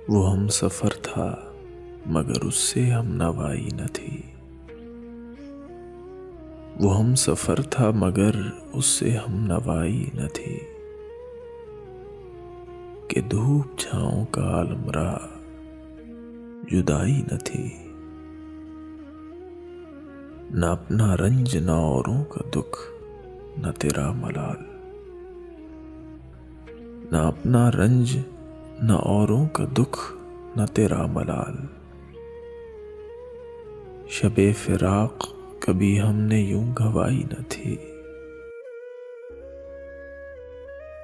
وہ ہم سفر تھا مگر اس سے ہم نوائی نہ تھی، وہ ہم سفر تھا مگر اس سے ہم نوائی نہ تھی، کہ دھوپ چھاؤں کا عالم راہ جدائی نہ تھی، نہ اپنا رنج نہ اوروں کا دکھ نہ تیرا ملال، نہ اپنا رنج نہ اوروں کا دکھ نہ تیرا ملال، شب فراق کبھی ہم نے یوں گوائی نہ تھی،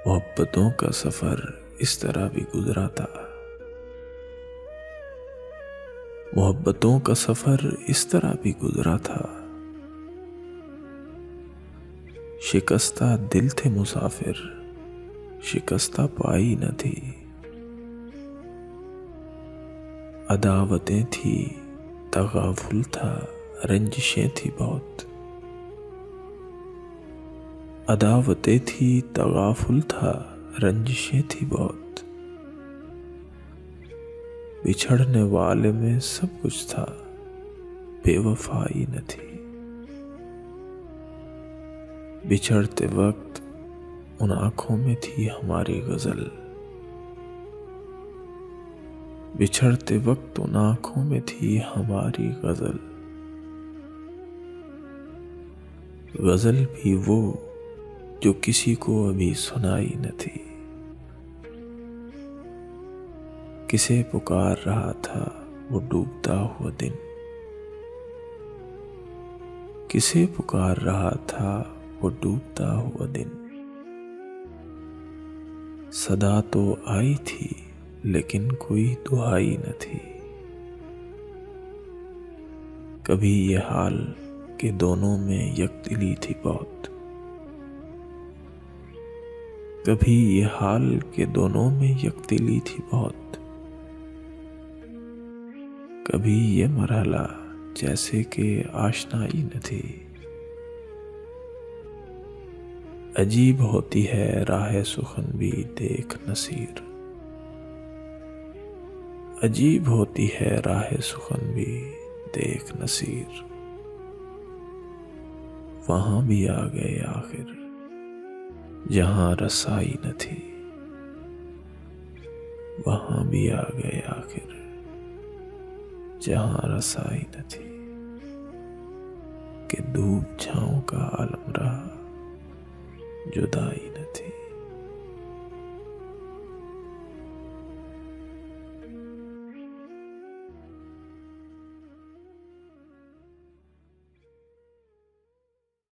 محبتوں کا سفر اس طرح بھی گزرا تھا، محبتوں کا سفر اس طرح بھی گزرا تھا، شکستہ دل تھے مسافر شکستہ پائی نہ تھی، عداوتیں تھی تغافل تھا رنجشیں تھی بہت، عداوتیں تھی تغافل تھا رنجشیں تھی بہت، بچھڑنے والے میں سب کچھ تھا بے وفائی نہ تھی، بچھڑتے وقت ان آنکھوں میں تھی ہماری غزل، بچھڑتے وقت ان آنکھوں میں تھی ہماری غزل، غزل بھی وہ جو کسی کو ابھی سنائی نہ تھی، کسے پکار رہا تھا وہ ڈوبتا ہوا دن، کسے پکار رہا تھا وہ ڈوبتا ہوا دن، صدا تو آئی تھی لیکن کوئی دعائی نہ تھی، کبھی یہ حال کہ دونوں میں یک دلی تھی بہت، کبھی یہ حال کہ دونوں میں یک دلی تھی بہت، کبھی یہ مرحلہ جیسے کہ آشنائی نہ تھی، عجیب ہوتی ہے راہ سخن بھی دیکھ نصیر، عجیب ہوتی ہے راہ سخن بھی دیکھ نصیر، وہاں بھی آ گئے آخر جہاں رسائی نہ تھی، وہاں بھی آ گئے آخر جہاں رسائی نہ تھی، کہ دھوپ چھاؤں کا عالم رہا جدائی نہ تھی۔